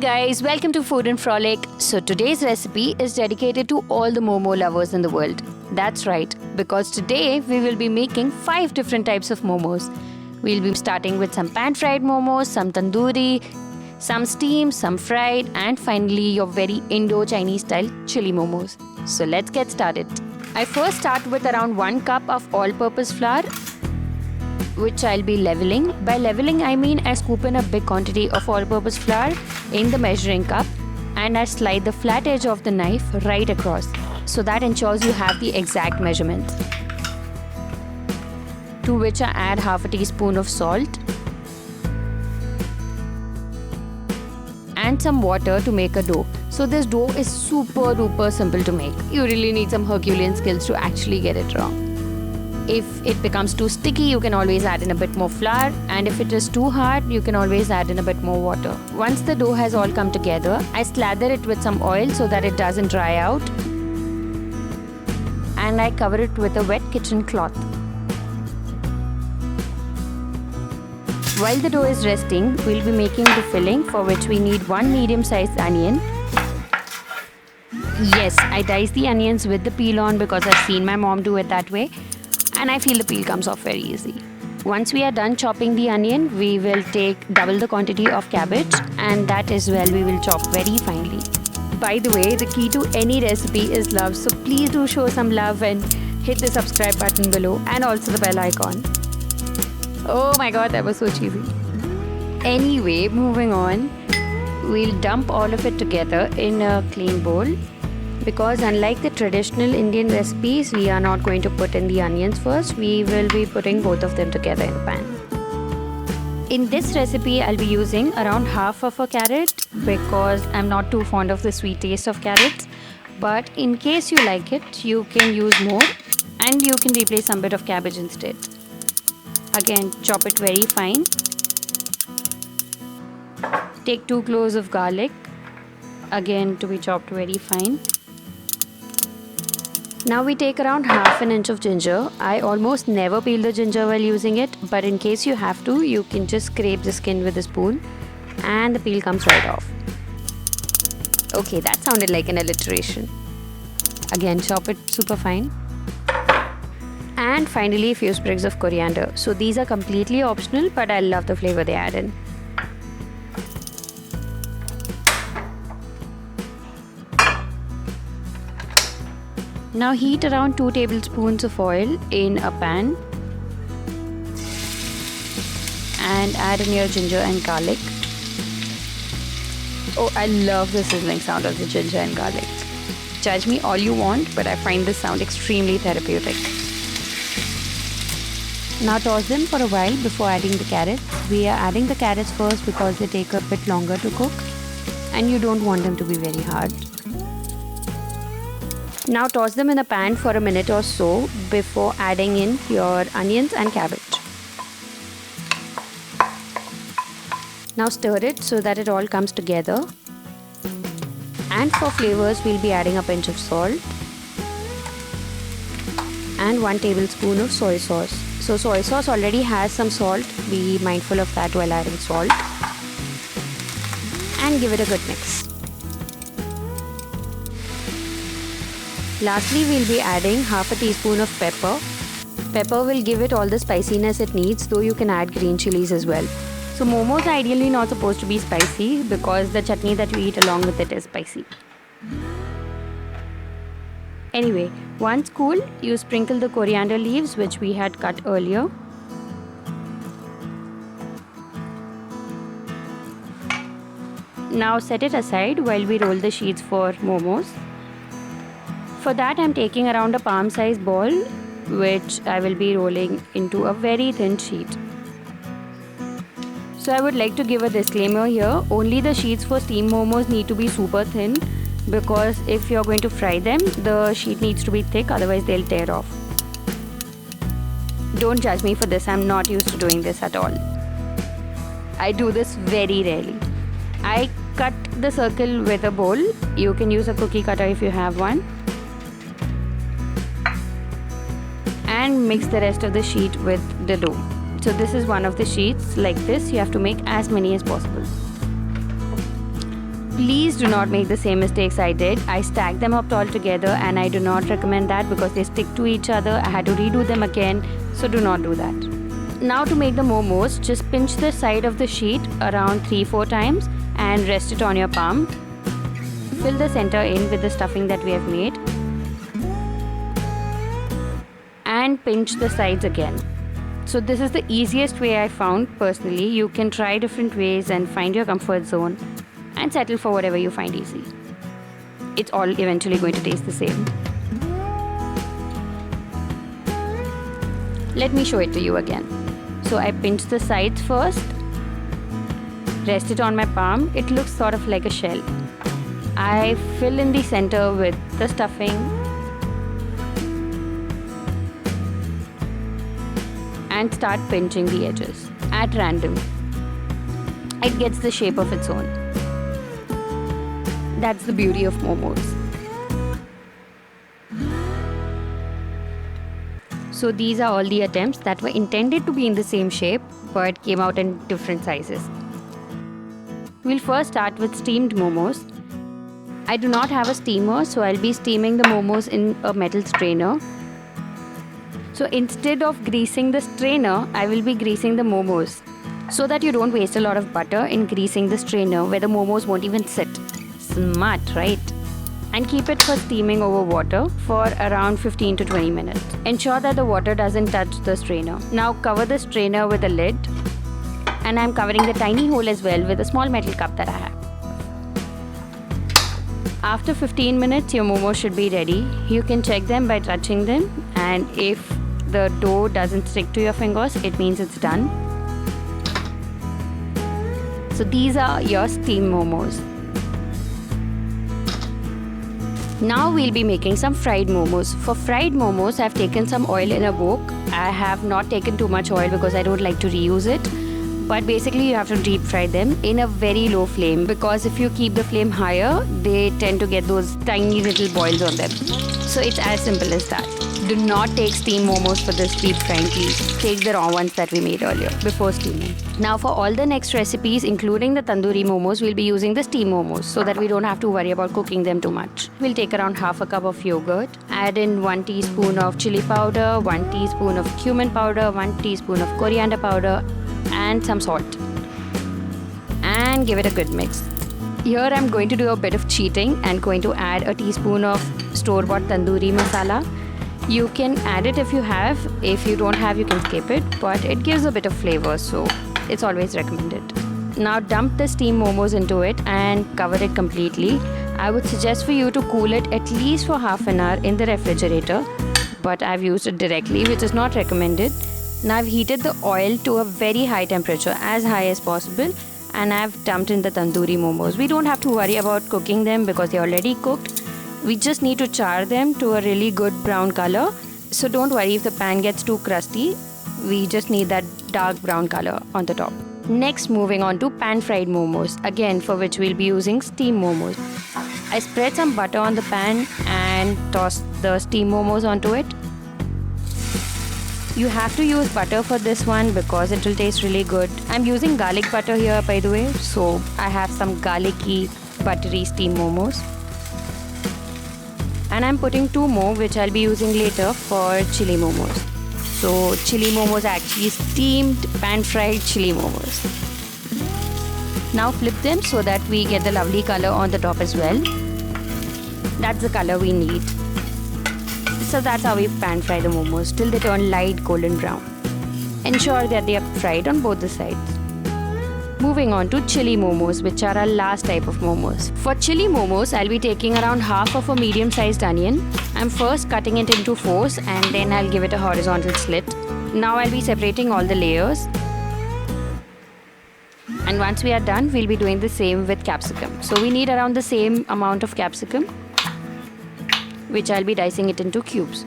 guys, welcome to Food and Frolic. So today's recipe is dedicated to all the momo lovers in the world. That's right, because today we will be making 5 different types of momos. We'll be starting with some pan-fried momos, some tandoori, some steamed, some fried, and finally your very Indo-Chinese style chili momos. So let's get started. I first start with around 1 cup of all-purpose flour, which I'll be leveling. By leveling, I mean I scoop in a big quantity of all-purpose flour in the measuring cup and I slide the flat edge of the knife right across. So that ensures you have the exact measurements. To which I add half a teaspoon of salt and some water to make a dough. So this dough is super duper simple to make. You really need some Herculean skills to actually get it wrong. If it becomes too sticky, you can always add in a bit more flour, and if it is too hard, you can always add in a bit more water. Once the dough has all come together, I slather it with some oil so that it doesn't dry out, and I cover it with a wet kitchen cloth. While the dough is resting, we'll be making the filling, for which we need 1 medium-sized onion. Yes, I dice the onions with the peel on because I've seen my mom do it that way. And I feel the peel comes off very easy. Once we are done chopping the onion, we will take double the quantity of cabbage, and that as well we will chop very finely. By the way, the key to any recipe is love, so please do show some love and hit the subscribe button below and also the bell icon. Oh my god, that was so cheesy. Anyway, moving on, we'll dump all of it together in a clean bowl. Because unlike the traditional Indian recipes, we are not going to put in the onions first. We will be putting both of them together in the pan. In this recipe, I'll be using around half of a carrot because I'm not too fond of the sweet taste of carrots. But in case you like it, you can use more and you can replace some bit of cabbage instead. Again, chop it very fine. Take 2 cloves of garlic, again to be chopped very fine. Now we take around half an inch of ginger. I almost never peel the ginger while using it, but in case you have to, you can just scrape the skin with a spoon and the peel comes right off. Okay, that sounded like an alliteration. Again, chop it super fine. And finally, a few sprigs of coriander. So these are completely optional, but I love the flavor they add in. Now heat around 2 tablespoons of oil in a pan and add in your ginger and garlic. Oh, I love the sizzling sound of the ginger and garlic. Judge me all you want, but I find this sound extremely therapeutic. Now toss them for a while before adding the carrots. We are adding the carrots first because they take a bit longer to cook and you don't want them to be very hard. Now toss them in a pan for a minute or so before adding in your onions and cabbage. Now stir it so that it all comes together. And for flavors, we'll be adding a pinch of salt and 1 tablespoon of soy sauce. So soy sauce already has some salt. Be mindful of that while adding salt. And give it a good mix. Lastly, we'll be adding half a teaspoon of pepper. Pepper will give it all the spiciness it needs, though you can add green chilies as well. So momos are ideally not supposed to be spicy because the chutney that we eat along with it is spicy. Anyway, once cool, you sprinkle the coriander leaves which we had cut earlier. Now set it aside while we roll the sheets for momos. For that, I'm taking around a palm-sized ball, which I will be rolling into a very thin sheet. So I would like to give a disclaimer here. Only the sheets for steamed momos need to be super thin because if you're going to fry them, the sheet needs to be thick, otherwise they'll tear off. Don't judge me for this, I'm not used to doing this at all. I do this very rarely. I cut the circle with a bowl. You can use a cookie cutter if you have one. And mix the rest of the sheet with the dough. So this is one of the sheets like this. You have to make as many as possible. Please do not make the same mistakes I did. I stacked them up all together and I do not recommend that because they stick to each other. I had to redo them again, so do not do that. Now to make the momos, just pinch the side of the sheet around 3-4 times and rest it on your palm. Fill the center in with the stuffing that we have made and pinch the sides again. So this is the easiest way I found personally. You can try different ways and find your comfort zone and settle for whatever you find easy. It's all eventually going to taste the same. Let me show it to you again. So I pinch the sides first, rest it on my palm. It looks sort of like a shell. I fill in the center with the stuffing and start pinching the edges at random. It gets the shape of its own. That's the beauty of momos. So these are all the attempts that were intended to be in the same shape but came out in different sizes. We'll first start with steamed momos. I do not have a steamer, so I'll be steaming the momos in a metal strainer. So instead of greasing the strainer, I will be greasing the momos so that you don't waste a lot of butter in greasing the strainer where the momos won't even sit. Smart, right? And keep it for steaming over water for around 15 to 20 minutes. Ensure that the water doesn't touch the strainer. Now cover the strainer with a lid, and I'm covering the tiny hole as well with a small metal cup that I have. After 15 minutes, your momos should be ready. You can check them by touching them, and if the dough doesn't stick to your fingers, it means it's done. So these are your steamed momos. Now we'll be making some fried momos. For fried momos, I've taken some oil in a wok. I have not taken too much oil because I don't like to reuse it. But basically you have to deep fry them in a very low flame, because if you keep the flame higher, they tend to get those tiny little boils on them. So it's as simple as that. Do not take steamed momos for this deep frying, please. Take the raw ones that we made earlier before steaming. Now for all the next recipes, including the tandoori momos, we'll be using the steamed momos so that we don't have to worry about cooking them too much. We'll take around half a cup of yogurt, add in 1 teaspoon of chili powder, 1 teaspoon of cumin powder, 1 teaspoon of coriander powder, and some salt. And give it a good mix. Here I'm going to do a bit of cheating and going to add a teaspoon of store-bought tandoori masala. You can add it if you have. If you don't have, you can skip it, but it gives a bit of flavor, so it's always recommended. Now dump the steamed momos into it and cover it completely. I would suggest for you to cool it at least for half an hour in the refrigerator, but I've used it directly, which is not recommended. Now I've heated the oil to a very high temperature, as high as possible, and I've dumped in the tandoori momos. We don't have to worry about cooking them because they're already cooked. We just need to char them to a really good brown color. So don't worry if the pan gets too crusty. We just need that dark brown color on the top. Next, moving on to pan fried momos, again for which we'll be using steamed momos. I spread some butter on the pan and toss the steamed momos onto it. You have to use butter for this one because it will taste really good. I'm using garlic butter here, by the way, so I have some garlicky, buttery steamed momos. And I'm putting 2 more, which I'll be using later for chili momos. So chili momos are actually steamed pan-fried chili momos. Now flip them so that we get the lovely color on the top as well. That's the color we need. So that's how we pan-fry the momos till they turn light golden brown. Ensure that they are fried on both the sides. Moving on to chili momos, which are our last type of momos. For chili momos, I'll be taking around half of a medium-sized onion. I'm first cutting it into 4s and then I'll give it a horizontal slit. Now I'll be separating all the layers. And once we are done, we'll be doing the same with capsicum. So we need around the same amount of capsicum, which I'll be dicing it into cubes.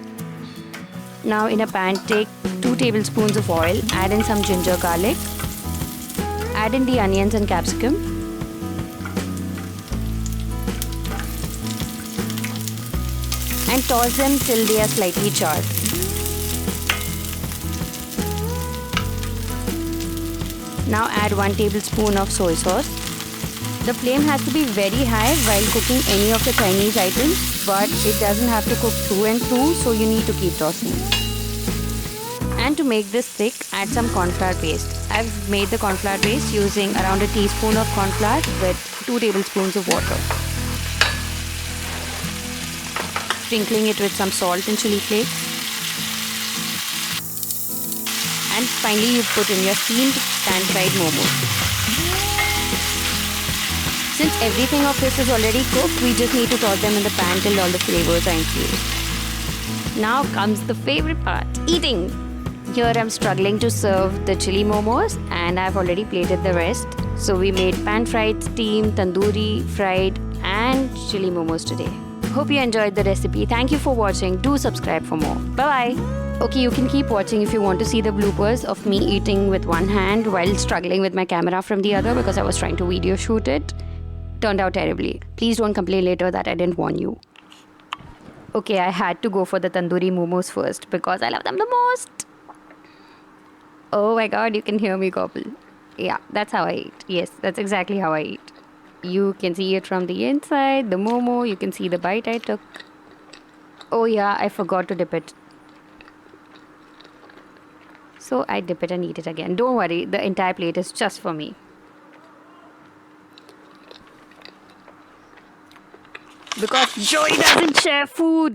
Now in a pan, take 2 tablespoons of oil, add in some ginger garlic. Add in the onions and capsicum. And toss them till they are slightly charred. Now add 1 tablespoon of soy sauce. The flame has to be very high while cooking any of the Chinese items, but it doesn't have to cook through and through, so you need to keep tossing. And to make this thick, add some corn flour paste. I've made the corn flour paste using around a teaspoon of corn flour with 2 tablespoons of water. Sprinkling it with some salt and chili flakes. And finally you put in your steamed pan-fried momos. Since everything of this is already cooked, we just need to toss them in the pan till all the flavors are infused. Now comes the favorite part, eating. Here I'm struggling to serve the chili momos and I've already plated the rest. So we made pan-fried, steamed, tandoori, fried and chili momos today. Hope you enjoyed the recipe. Thank you for watching. Do subscribe for more. Bye-bye. Okay, you can keep watching if you want to see the bloopers of me eating with one hand while struggling with my camera from the other because I was trying to video shoot it. Turned out terribly. Please don't complain later that I didn't warn you. Okay, I had to go for the tandoori momos first because I love them the most. Oh my god, you can hear me gobble. Yeah, that's how I eat. Yes, that's exactly how I eat. You can see it from the inside, the momo, you can see the bite I took. Oh yeah, I forgot to dip it. So I dip it and eat it again. Don't worry, the entire plate is just for me. Because Joey doesn't share food.